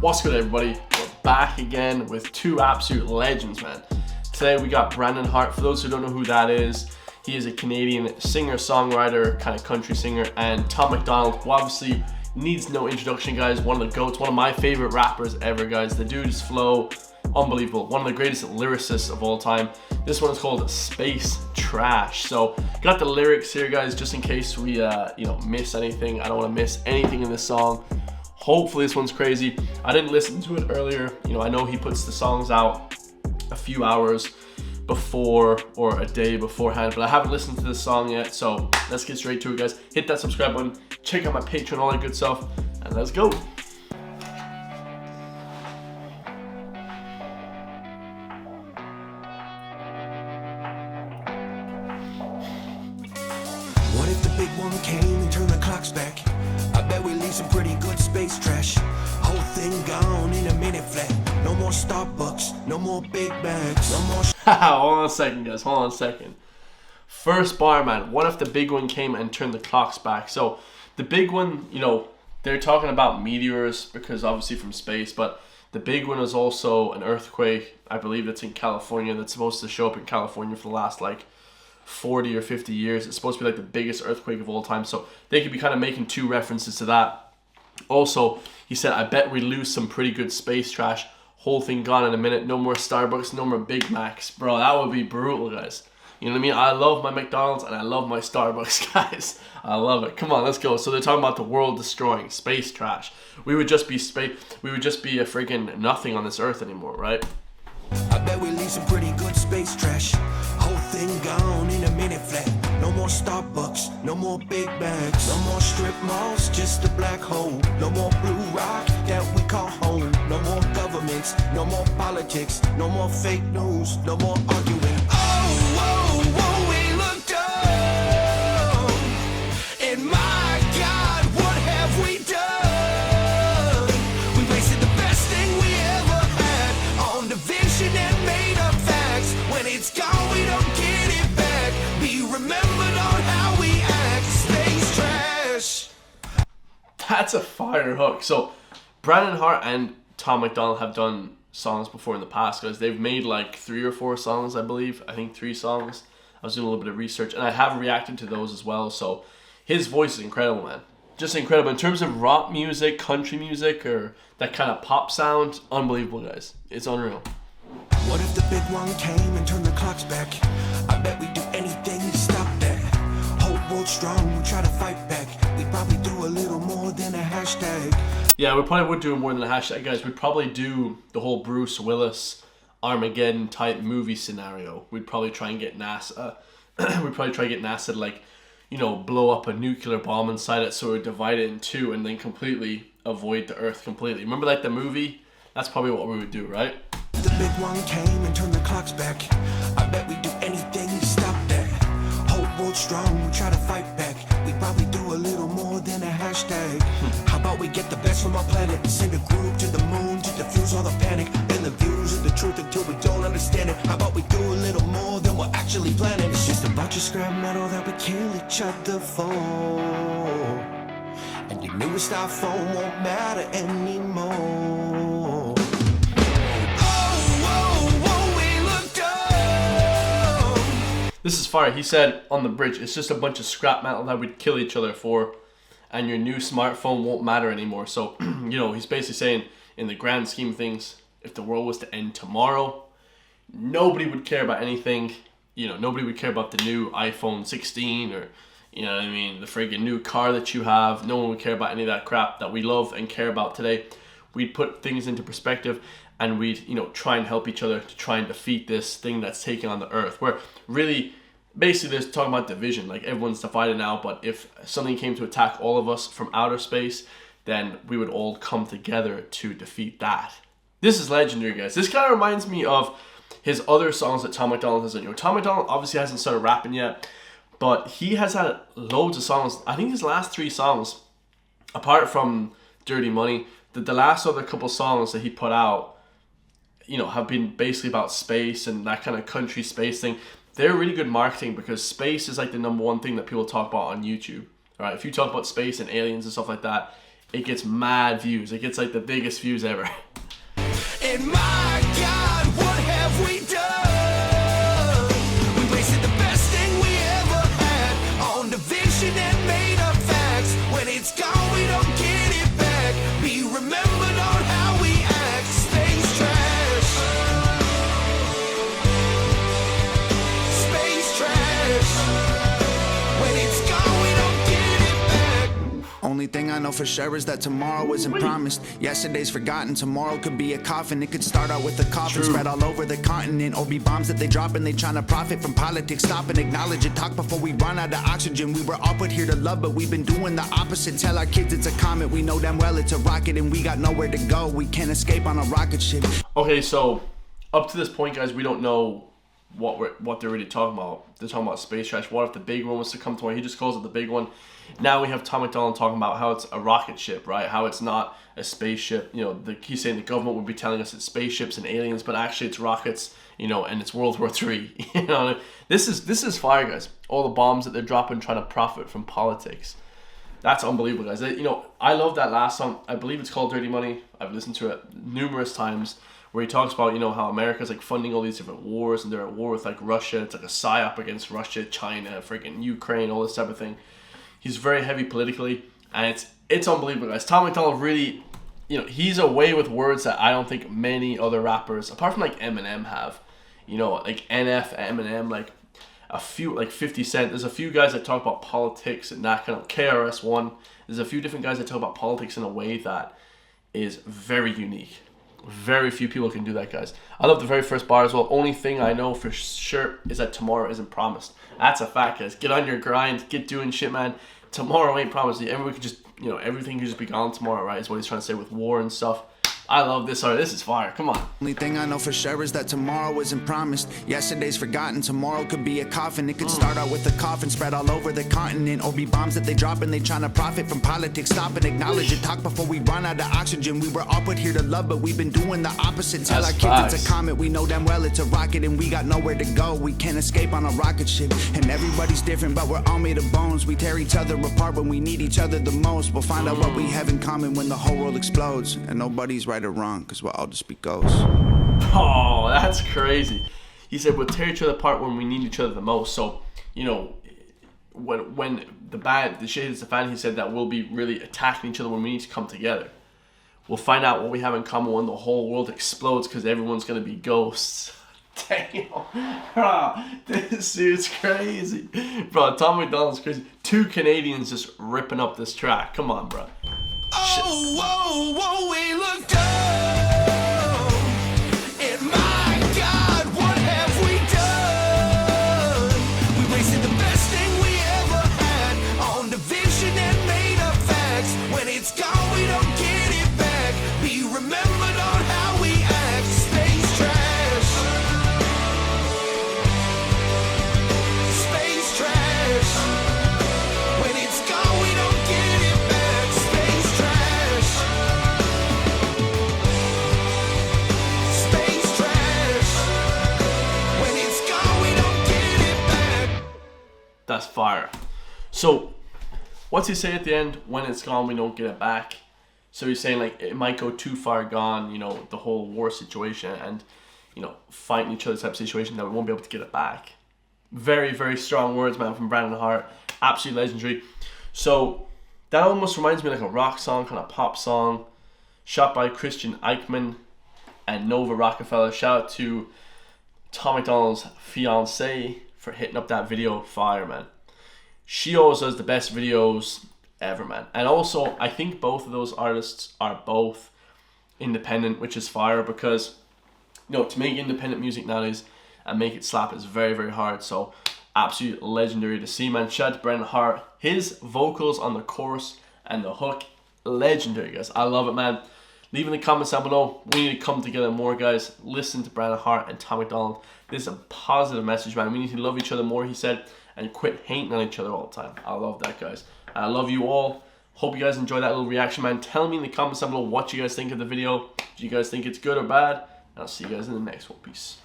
What's good, everybody? We're back again with two absolute legends, man. Today we got Hart. For those who don't know who that is, he is a Canadian singer-songwriter, kind of country singer, and Tom MacDonald, who obviously needs no introduction, guys. One of the GOATs, one of my favorite rappers ever, guys. The dude's flow, unbelievable. One of the greatest lyricists of all time. This one is called Space Trash. So, got the lyrics here, guys, just in case we, miss anything. I don't want to miss anything in this song. Hopefully this one's crazy. I didn't listen to it earlier. I know he puts the songs out a few hours before or a day beforehand, but I haven't listened to this song yet, so let's get straight to it, guys. Hit that subscribe button, check out my Patreon, all that good stuff, and let's go. What if the big one came and turned the clocks back? I bet we leave some pretty good space trash. Whole thing gone in a minute flat. No more Starbucks, no more Big Macs, no more Hold on a second, guys, hold on a second. First bar, man. What if the big one came and turned the clocks back? So the big one, they're talking about meteors because obviously from space, but the big one is also an earthquake. I believe it's in California. That's supposed to show up in California for the last 40 or 50 years. It's supposed to be the biggest earthquake of all time. So they could be kind of making two references to that. Also, he said, I bet we lose some pretty good space trash. Whole thing gone in a minute. No more Starbucks, no more Big Macs. Bro, that would be brutal, guys. You know what I mean? I love my McDonald's and I love my Starbucks, guys. I love it. Come on, let's go. So they're talking about the world destroying, space trash. We would just be a freaking nothing on this earth anymore, right? I bet we leave some pretty good space trash. Whole thing gone in a minute flat. No more Starbucks, no more Big Macs, no more strip malls, just a black hole. No more blue rock that we call home. No more governments, no more politics, no more fake news, no more arguing. Oh, we looked up, and my God, what have we done? We wasted the best thing we ever had on division and made up facts. When it's gone, we don't get it back. Be remembered on how we act. Space trash. That's a fire hook. So Hart and Tom MacDonald have done songs before in the past, guys. They've made 3 or 4 songs, I believe. I think 3 songs. I was doing a little bit of research, and I have reacted to those as well. So his voice is incredible, man. Just incredible. In terms of rock music, country music, or that kind of pop sound, unbelievable, guys. It's unreal. What if the big one came and turned the clocks back? I bet we'd do anything to stop that. Hope world strong, we try to fight back. We'd probably do a little more than a hashtag. Yeah, we probably would do more than a hashtag, guys. We'd probably do the whole Bruce Willis Armageddon type movie scenario. We'd probably try and get NASA. To blow up a nuclear bomb inside it, so it would divide it in two and then completely avoid the Earth completely. Remember the movie? That's probably what we would do, right? The big one came and turned the clocks back. I bet we'd do anything to stop that. Hope world strong, we try to fight back. We'd probably do a little more than a hashtag. How about we get the best from our planet and send a group to the moon to diffuse all the panic and the views of the truth until we don't understand it. How about we do a little more than we're actually planning? It's just a bunch of scrap metal that we kill each other for. And your newest iPhone won't matter anymore. This is fire. He said on the bridge, it's just a bunch of scrap metal that we'd kill each other for, and your new smartphone won't matter anymore. So, he's basically saying, in the grand scheme of things, if the world was to end tomorrow, nobody would care about anything. Nobody would care about the new iPhone 16 or, the friggin' new car that you have. No one would care about any of that crap that we love and care about today. We'd put things into perspective, and we'd, try and help each other to try and defeat this thing that's taking on the earth. Where really, basically, they're talking about division. Everyone's divided now, but if something came to attack all of us from outer space, then we would all come together to defeat that. This is legendary, guys. This kind of reminds me of his other songs that Tom MacDonald has done. Tom MacDonald obviously hasn't started rapping yet, but he has had loads of songs. I think his last 3 songs, apart from Dirty Money, the last other couple songs that he put out, have been basically about space and that kind of country space thing. They're really good marketing because space is the number one thing that people talk about on YouTube. All right, if you talk about space and aliens and stuff like that, it gets mad views. It gets like the biggest views ever. And my God, what have we done? We wasted the best thing we ever had on division and made up facts. When it's gone, we don't get it back. Be remembered on how we act. Space trash. Space trash. When it's gone, we don't get it back. Only thing I know for sure is that tomorrow isn't promised. Yesterday's forgotten, tomorrow could be a coffin. It could start out with a coffin spread all over the continent, or be bombs that they drop and they tryna profit from politics. Stop and acknowledge it, talk before we run out of oxygen. We were all put here to love, but we've been doing the opposite. Tell our kids it's a comet, we know damn well it's a rocket, and we got nowhere to go. We can't escape on a rocket ship. Okay, so up to this point, guys, we don't know what they're really talking about. They're talking about space trash. What if the big one was to come tomorrow? He just calls it the big one. Now we have Tom MacDonald talking about how it's a rocket ship, right? How it's not a spaceship. You know, he's saying the government would be telling us it's spaceships and aliens, but actually it's rockets. You know, and it's World War III. You know, this is fire, guys. All the bombs that they're dropping, trying to profit from politics. That's unbelievable, guys. You know, I love that last song. I believe it's called Dirty Money. I've listened to it numerous times, where he talks about, you know, how America's like funding all these different wars, and they're at war with like Russia. It's like a psyop against Russia, China, freaking Ukraine, all this type of thing. He's very heavy politically, and it's unbelievable, guys. Tom MacDonald really, you know, he's away with words that I don't think many other rappers, apart from like Eminem, have. You know, like NF, Eminem, like a few, like 50 Cent. There's a few guys that talk about politics and that kind of KRS-One. There's a few different guys that talk about politics in a way that is very unique. Very few people can do that, guys. I love the very first bar as well. Only thing I know for sure is that tomorrow isn't promised. That's a fact, guys. Get on your grind. Get doing shit, man. Tomorrow ain't promised. Everyone could just, you know, everything could just be gone tomorrow, right? Is what he's trying to say with war and stuff. I love this art. This is fire. Come on. Only thing I know for sure is that tomorrow isn't promised. Yesterday's forgotten, tomorrow could be a coffin. It could start out with a coffin spread all over the continent, or be bombs that they drop and they tryna profit from politics. Stop and acknowledge it, talk before we run out of oxygen. We were all put here to love, but we've been doing the opposite. Tell our kids it's a comet, we know damn well it's a rocket, and we got nowhere to go. We can't escape on a rocket ship, and everybody's different, but we're all made of bones. We tear each other apart when we need each other the most. We'll find out what we have in common when the whole world explodes, and nobody's right or wrong, because we're all just be ghosts. Oh, that's crazy. He said we'll tear each other apart when we need each other the most. So, you know, when the shit hits the fan, he said that we'll be really attacking each other when we need to come together. We'll find out what we have in common when the whole world explodes, because everyone's going to be ghosts. Damn. Bro, this dude's crazy. Bro, Tom MacDonald's crazy. 2 Canadians just ripping up this track. Come on, bro. Oh, whoa, whoa, we looked up, and my God, what have we done? We wasted the best thing we ever had on division and made up facts. When it's gone, we don't get it back. Be remembered on how we act. Space trash. Space trash. When it's gone, we don't get it back. Space trash. Space trash. When it's gone, we don't get it back. That's fire. So, what's he say at the end? When it's gone, we don't get it back. So he's saying like it might go too far gone, you know, the whole war situation and, you know, fighting each other type of situation that we won't be able to get it back. Very, very strong words, man, from Brandon Hart. Absolutely legendary. So that almost reminds me of like a rock song, kind of pop song, shot by Christian Eichmann and Nova Rockefeller. Shout out to Tom MacDonald's fiance for hitting up that video. Fire, man. She always does the best videos ever, man. And also, I think both of those artists are both independent, which is fire, because, you know, to make independent music nowadays and make it slap is very, very hard. So absolutely legendary to see, man. Shout out to Brendan Hart. His vocals on the chorus and the hook, legendary, guys. I love it, man. Leave in the comments down below. We need to come together more, guys. Listen to Brandon Hart and Tom MacDonald. This is a positive message, man. We need to love each other more, he said, and quit hating on each other all the time. I love that, guys. I love you all. Hope you guys enjoyed that little reaction, man. Tell me in the comments down below what you guys think of the video. Do you guys think it's good or bad? And I'll see you guys in the next one. Peace.